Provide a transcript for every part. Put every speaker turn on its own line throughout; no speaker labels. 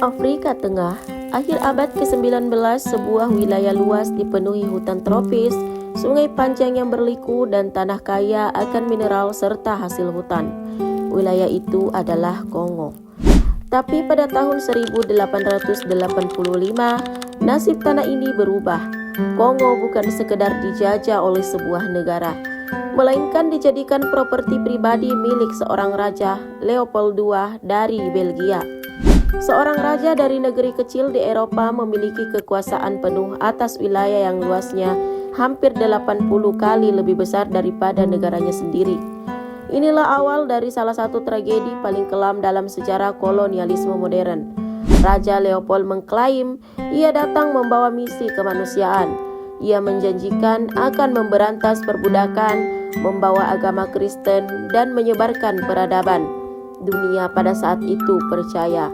Afrika Tengah, akhir abad ke-19, sebuah wilayah luas dipenuhi hutan tropis, sungai panjang yang berliku, dan tanah kaya akan mineral serta hasil hutan. Wilayah itu adalah Kongo. Tapi pada tahun 1885, nasib tanah ini berubah. Kongo bukan sekedar dijajah oleh sebuah negara, melainkan dijadikan properti pribadi milik seorang raja, Leopold II dari Belgia. Seorang raja dari negeri kecil di Eropa memiliki kekuasaan penuh atas wilayah yang luasnya hampir 80 kali lebih besar daripada negaranya sendiri. Inilah awal dari salah satu tragedi paling kelam dalam sejarah kolonialisme modern. Raja Leopold mengklaim ia datang membawa misi kemanusiaan. Ia menjanjikan akan memberantas perbudakan, membawa agama Kristen, dan menyebarkan peradaban. Dunia pada saat itu percaya.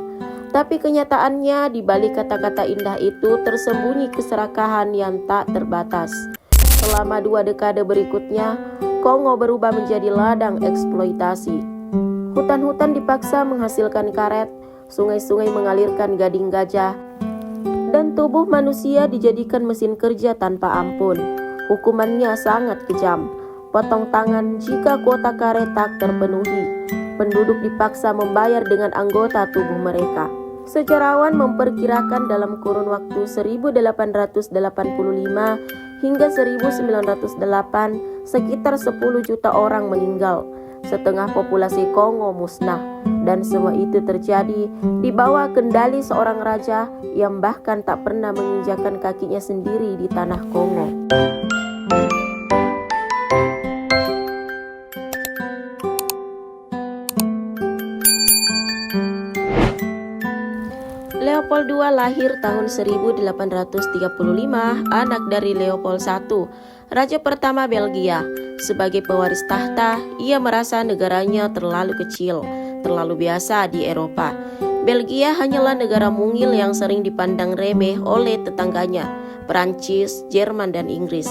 Tapi kenyataannya di balik kata-kata indah itu tersembunyi keserakahan yang tak terbatas. Selama 2 dekade berikutnya, Kongo berubah menjadi ladang eksploitasi. Hutan-hutan dipaksa menghasilkan karet, sungai-sungai mengalirkan gading gajah, dan tubuh manusia dijadikan mesin kerja tanpa ampun. Hukumannya sangat kejam. Potong tangan jika kuota karet tak terpenuhi. Penduduk dipaksa membayar dengan anggota tubuh mereka. Sejarawan memperkirakan dalam kurun waktu 1885 hingga 1908, sekitar 10 juta orang meninggal. Setengah populasi Kongo musnah, dan semua itu terjadi di bawah kendali seorang raja yang bahkan tak pernah menginjakkan kakinya sendiri di tanah Kongo. Leopold II lahir tahun 1835, anak dari Leopold I, raja pertama Belgia. Sebagai pewaris tahta, ia merasa negaranya terlalu kecil, terlalu biasa di Eropa. Belgia hanyalah negara mungil yang sering dipandang remeh oleh tetangganya, Perancis, Jerman, dan Inggris.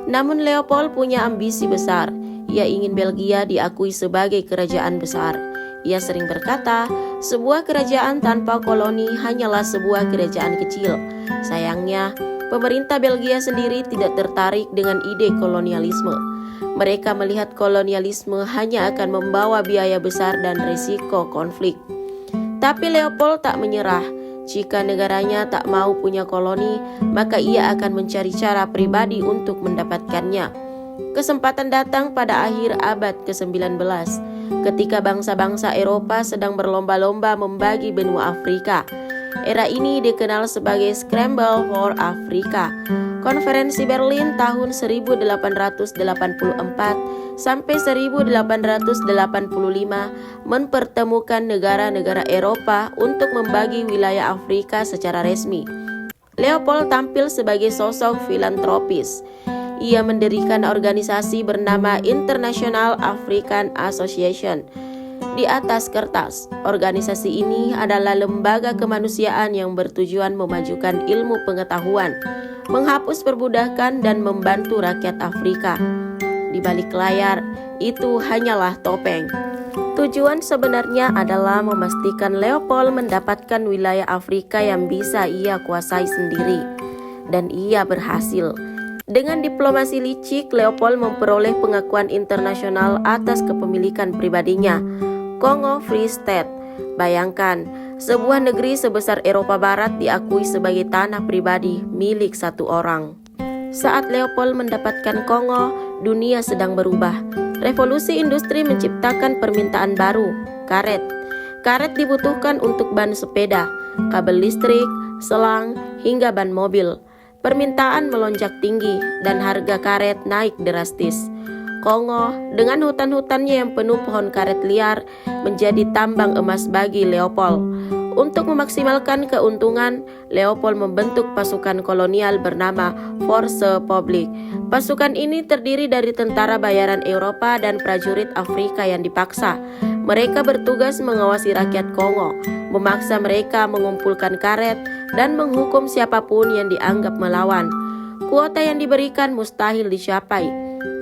Namun Leopold punya ambisi besar. Ia ingin Belgia diakui sebagai kerajaan besar. Ia sering berkata, sebuah kerajaan tanpa koloni hanyalah sebuah kerajaan kecil. Sayangnya, pemerintah Belgia sendiri tidak tertarik dengan ide kolonialisme. Mereka melihat kolonialisme hanya akan membawa biaya besar dan risiko konflik. Tapi Leopold tak menyerah. Jika negaranya tak mau punya koloni, maka ia akan mencari cara pribadi untuk mendapatkannya. Kesempatan datang pada akhir abad ke-19, ketika bangsa-bangsa Eropa sedang berlomba-lomba membagi benua Afrika. Era ini dikenal sebagai Scramble for Africa. Konferensi Berlin tahun 1884 sampai 1885 mempertemukan negara-negara Eropa untuk membagi wilayah Afrika secara resmi. Leopold tampil sebagai sosok filantropis. Ia mendirikan organisasi bernama International African Association. Di atas kertas, organisasi ini adalah lembaga kemanusiaan yang bertujuan memajukan ilmu pengetahuan, menghapus perbudakan, dan membantu rakyat Afrika. Di balik layar, itu hanyalah topeng. Tujuan sebenarnya adalah memastikan Leopold mendapatkan wilayah Afrika yang bisa ia kuasai sendiri. Dan ia berhasil. Dengan diplomasi licik, Leopold memperoleh pengakuan internasional atas kepemilikan pribadinya, Kongo Free State. Bayangkan, sebuah negeri sebesar Eropa Barat diakui sebagai tanah pribadi milik satu orang. Saat Leopold mendapatkan Kongo, dunia sedang berubah. Revolusi industri menciptakan permintaan baru, karet. Karet dibutuhkan untuk ban sepeda, kabel listrik, selang, hingga ban mobil. Permintaan melonjak tinggi dan harga karet naik drastis. Kongo dengan hutan-hutannya yang penuh pohon karet liar menjadi tambang emas bagi Leopold. Untuk memaksimalkan keuntungan, Leopold membentuk pasukan kolonial bernama Force Publique. Pasukan ini terdiri dari tentara bayaran Eropa dan prajurit Afrika yang dipaksa. Mereka bertugas mengawasi rakyat Kongo, memaksa mereka mengumpulkan karet, dan menghukum siapapun yang dianggap melawan. Kuota yang diberikan mustahil dicapai.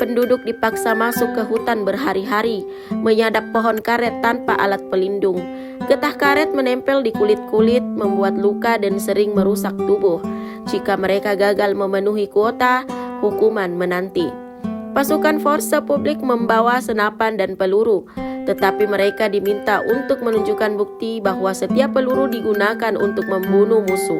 Penduduk dipaksa masuk ke hutan berhari-hari, menyadap pohon karet tanpa alat pelindung. Getah karet menempel di kulit-kulit, membuat luka dan sering merusak tubuh. Jika mereka gagal memenuhi kuota, hukuman menanti. Pasukan Force Publique membawa senapan dan peluru, tetapi mereka diminta untuk menunjukkan bukti bahwa setiap peluru digunakan untuk membunuh musuh.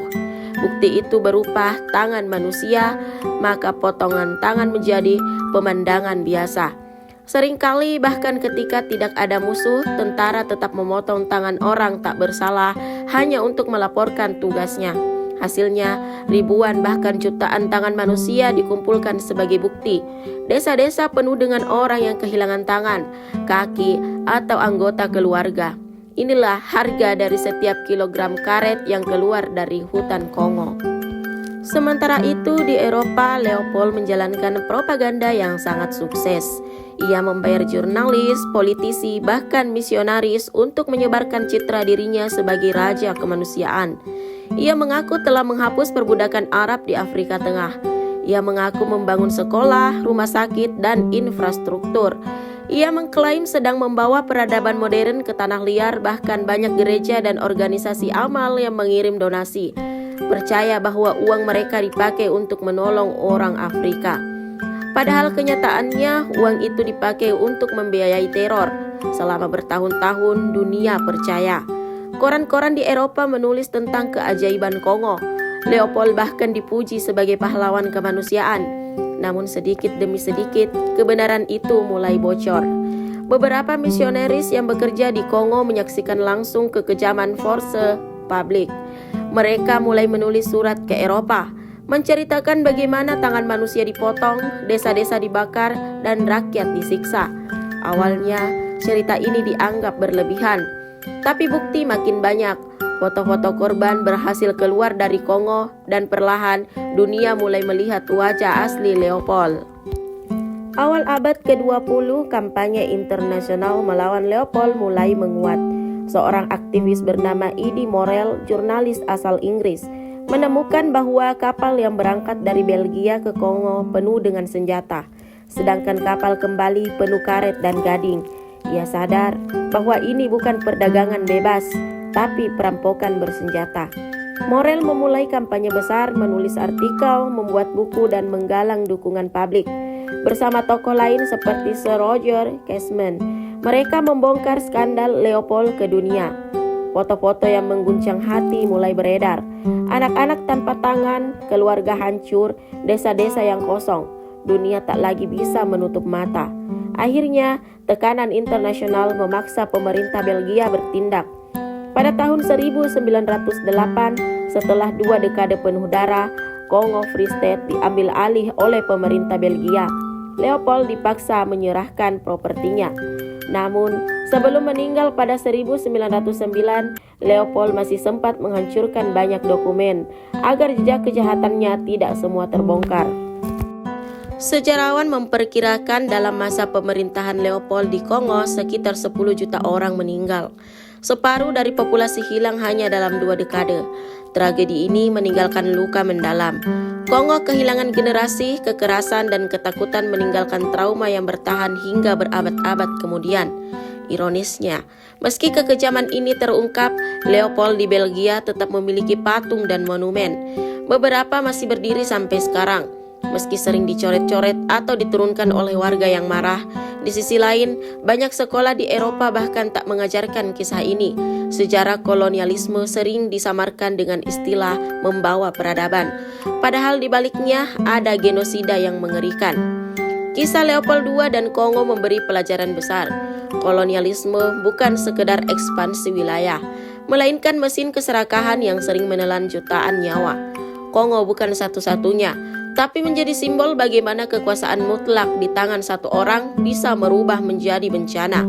Bukti itu berupa tangan manusia, maka potongan tangan menjadi pemandangan biasa. Seringkali bahkan ketika tidak ada musuh, tentara tetap memotong tangan orang tak bersalah hanya untuk melaporkan tugasnya. Hasilnya, ribuan bahkan jutaan tangan manusia dikumpulkan sebagai bukti. Desa-desa penuh dengan orang yang kehilangan tangan, kaki, atau anggota keluarga. Inilah harga dari setiap kilogram karet yang keluar dari hutan Kongo. Sementara itu di Eropa, Leopold menjalankan propaganda yang sangat sukses. Ia membayar jurnalis, politisi, bahkan misionaris untuk menyebarkan citra dirinya sebagai raja kemanusiaan. Ia mengaku telah menghapus perbudakan Arab di Afrika Tengah. Ia mengaku membangun sekolah, rumah sakit, dan infrastruktur. Ia mengklaim sedang membawa peradaban modern ke tanah liar, bahkan banyak gereja dan organisasi amal yang mengirim donasi. Percaya bahwa uang mereka dipakai untuk menolong orang Afrika. Padahal kenyataannya uang itu dipakai untuk membiayai teror. Selama bertahun-tahun dunia percaya. Koran-koran di Eropa menulis tentang keajaiban Kongo. Leopold bahkan dipuji sebagai pahlawan kemanusiaan. Namun sedikit demi sedikit, kebenaran itu mulai bocor. Beberapa misionaris yang bekerja di Kongo menyaksikan langsung kekejaman Force Publique. Mereka mulai menulis surat ke Eropa, menceritakan bagaimana tangan manusia dipotong, desa-desa dibakar, dan rakyat disiksa. Awalnya, cerita ini dianggap berlebihan, tapi bukti makin banyak. Foto-foto korban berhasil keluar dari Kongo dan perlahan dunia mulai melihat wajah asli Leopold. Awal abad ke-20, kampanye internasional melawan Leopold mulai menguat. Seorang aktivis bernama Eddy Morel, jurnalis asal Inggris, menemukan bahwa kapal yang berangkat dari Belgia ke Kongo penuh dengan senjata, sedangkan kapal kembali penuh karet dan gading. Ia sadar bahwa ini bukan perdagangan bebas, tapi perampokan bersenjata. Morel memulai kampanye besar, menulis artikel, membuat buku, dan menggalang dukungan publik. Bersama tokoh lain seperti Sir Roger Casement, mereka membongkar skandal Leopold ke dunia. Foto-foto yang mengguncang hati mulai beredar. Anak-anak tanpa tangan, keluarga hancur, desa-desa yang kosong. Dunia tak lagi bisa menutup mata. Akhirnya, tekanan internasional memaksa pemerintah Belgia bertindak. Pada tahun 1908, setelah 2 dekade penuh darah, Kongo Free State diambil alih oleh pemerintah Belgia. Leopold dipaksa menyerahkan propertinya. Namun, sebelum meninggal pada 1909, Leopold masih sempat menghancurkan banyak dokumen agar jejak kejahatannya tidak semua terbongkar. Sejarawan memperkirakan dalam masa pemerintahan Leopold di Kongo sekitar 10 juta orang meninggal. Separuh dari populasi hilang hanya dalam 2 dekade. Tragedi ini meninggalkan luka mendalam. Kongo kehilangan generasi, kekerasan, dan ketakutan meninggalkan trauma yang bertahan hingga berabad-abad kemudian. Ironisnya, meski kekejaman ini terungkap, Leopold di Belgia tetap memiliki patung dan monumen. Beberapa masih berdiri sampai sekarang. Meski sering dicoret-coret atau diturunkan oleh warga yang marah, di sisi lain, banyak sekolah di Eropa bahkan tak mengajarkan kisah ini. Sejarah kolonialisme sering disamarkan dengan istilah membawa peradaban. Padahal di baliknya ada genosida yang mengerikan. Kisah Leopold II dan Kongo memberi pelajaran besar. Kolonialisme bukan sekedar ekspansi wilayah, melainkan mesin keserakahan yang sering menelan jutaan nyawa. Kongo bukan satu-satunya, tapi menjadi simbol bagaimana kekuasaan mutlak di tangan satu orang bisa merubah menjadi bencana.